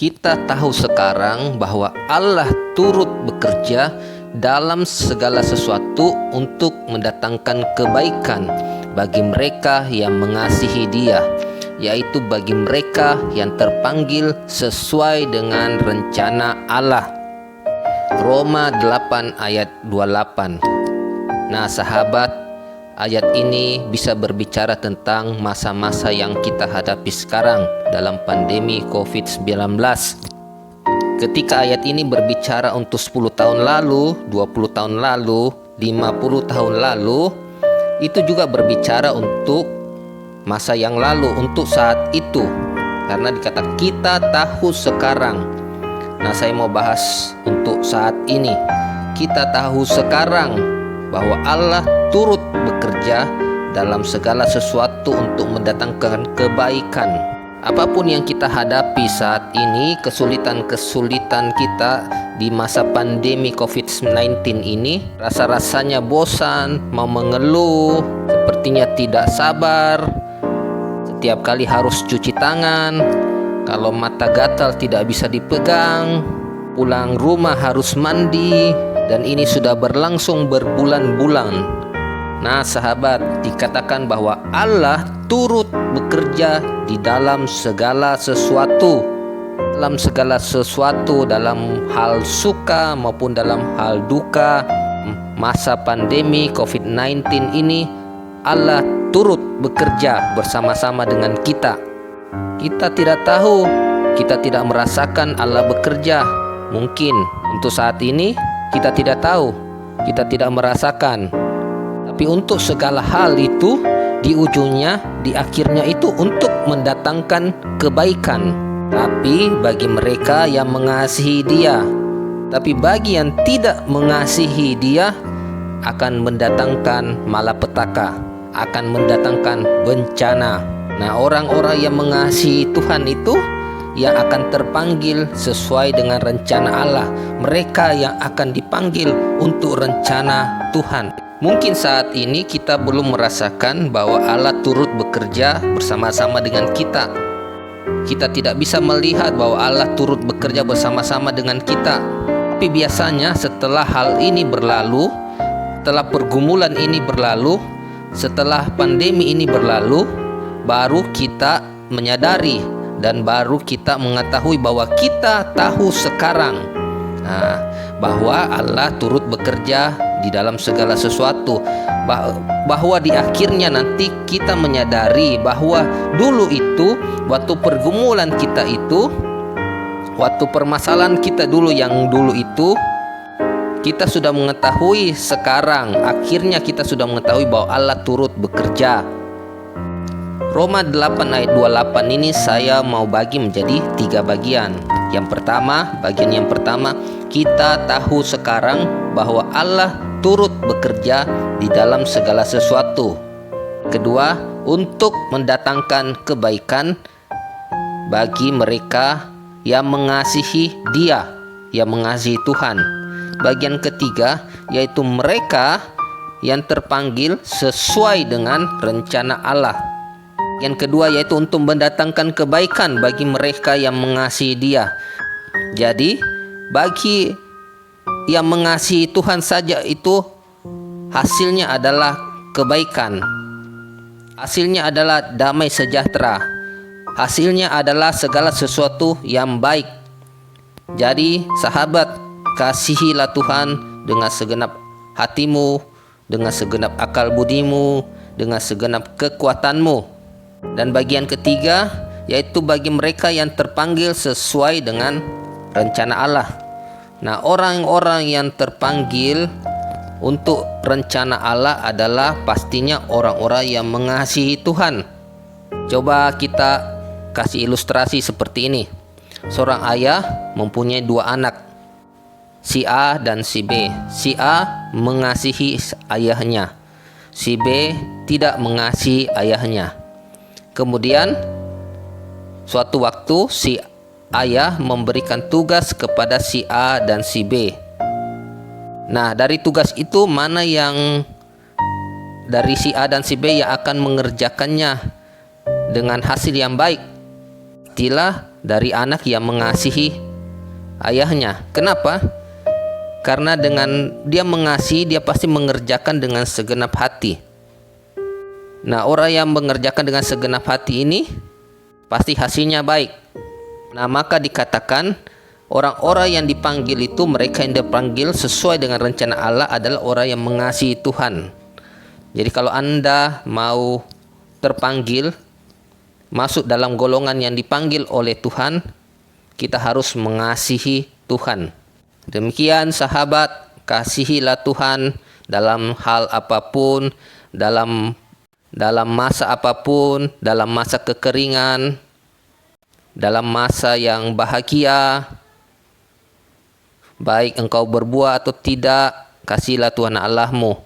Kita tahu sekarang bahwa Allah turut bekerja dalam segala sesuatu untuk mendatangkan kebaikan bagi mereka yang mengasihi Dia, yaitu bagi mereka yang terpanggil sesuai dengan rencana Allah. Roma 8 ayat 28. Nah sahabat, ayat ini bisa berbicara tentang masa-masa yang kita hadapi sekarang dalam pandemi COVID-19. Ketika ayat ini berbicara untuk 10 tahun lalu, 20 tahun lalu, 50 tahun lalu, itu juga berbicara untuk masa yang lalu, untuk saat itu. Karena dikatakan kita tahu sekarang. Nah, saya mau bahas untuk saat ini. Kita tahu sekarang bahwa Allah turut bekerja dalam segala sesuatu untuk mendatangkan kebaikan. Apapun yang kita hadapi saat ini, kesulitan-kesulitan kita di masa pandemi COVID-19 ini, rasa-rasanya bosan, mau mengeluh, sepertinya tidak sabar, setiap kali harus cuci tangan, kalau mata gatal tidak bisa dipegang, pulang rumah harus mandi, dan ini sudah berlangsung berbulan-bulan. Nah sahabat, dikatakan bahwa Allah turut bekerja di dalam segala sesuatu. Dalam segala sesuatu, dalam hal suka maupun dalam hal duka. Masa pandemi COVID-19 ini, Allah turut bekerja bersama-sama dengan kita. Kita tidak tahu, kita tidak merasakan Allah bekerja. Mungkin untuk saat ini kita tidak tahu, kita tidak merasakan. Tapi untuk segala hal itu, di ujungnya, di akhirnya itu untuk mendatangkan kebaikan. Tapi bagi mereka yang mengasihi Dia, tapi bagi yang tidak mengasihi Dia, akan mendatangkan malapetaka, akan mendatangkan bencana. Nah, orang-orang yang mengasihi Tuhan itu yang akan terpanggil sesuai dengan rencana Allah. Mereka yang akan dipanggil untuk rencana Tuhan. Mungkin saat ini kita belum merasakan bahwa Allah turut bekerja bersama-sama dengan kita. Kita tidak bisa melihat bahwa Allah turut bekerja bersama-sama dengan kita. Tapi biasanya setelah hal ini berlalu, setelah pergumulan ini berlalu, setelah pandemi ini berlalu, baru kita menyadari dan baru kita mengetahui bahwa kita tahu sekarang bahwa Allah turut bekerja di dalam segala sesuatu, bahwa di akhirnya nanti kita menyadari bahwa dulu itu, waktu pergumulan kita itu, waktu permasalahan kita dulu yang dulu itu, kita sudah mengetahui sekarang, akhirnya kita sudah mengetahui bahwa Allah turut bekerja. Roma 8 ayat 28 ini saya mau bagi menjadi 3 bagian. Yang pertama, bagian yang pertama, kita tahu sekarang bahwa Allah turut bekerja di dalam segala sesuatu. Kedua, untuk mendatangkan kebaikan bagi mereka yang mengasihi Dia, yang mengasihi Tuhan. Bagian ketiga, yaitu mereka yang terpanggil sesuai dengan rencana Allah. Yang kedua yaitu untuk mendatangkan kebaikan bagi mereka yang mengasihi Dia. Jadi bagi yang mengasihi Tuhan saja itu hasilnya adalah kebaikan. Hasilnya adalah damai sejahtera. Hasilnya adalah segala sesuatu yang baik. Jadi sahabat, kasihilah Tuhan dengan segenap hatimu, dengan segenap akal budimu, dengan segenap kekuatanmu. Dan bagian ketiga yaitu bagi mereka yang terpanggil sesuai dengan rencana Allah. Nah, orang-orang yang terpanggil untuk rencana Allah adalah pastinya orang-orang yang mengasihi Tuhan. Coba kita kasih ilustrasi seperti ini. Seorang ayah mempunyai 2 anak, si A dan si B. Si A mengasihi ayahnya, si B tidak mengasihi ayahnya. Kemudian suatu waktu si ayah memberikan tugas kepada si A dan si B. Nah, dari tugas itu mana yang dari si A dan si B yang akan mengerjakannya dengan hasil yang baik? Pastilah dari anak yang mengasihi ayahnya. Kenapa? Karena dengan dia mengasihi, dia pasti mengerjakan dengan segenap hati. Nah, orang yang mengerjakan dengan segenap hati ini pasti hasilnya baik. Nah, maka dikatakan orang-orang yang dipanggil itu, mereka yang dipanggil sesuai dengan rencana Allah adalah orang yang mengasihi Tuhan. Jadi kalau Anda mau terpanggil masuk dalam golongan yang dipanggil oleh Tuhan, kita harus mengasihi Tuhan. Demikian sahabat, kasihilah Tuhan dalam hal apapun, dalam masa apapun, dalam masa kekeringan, dalam masa yang bahagia, baik engkau berbuat atau tidak, kasihilah Tuhan Allahmu.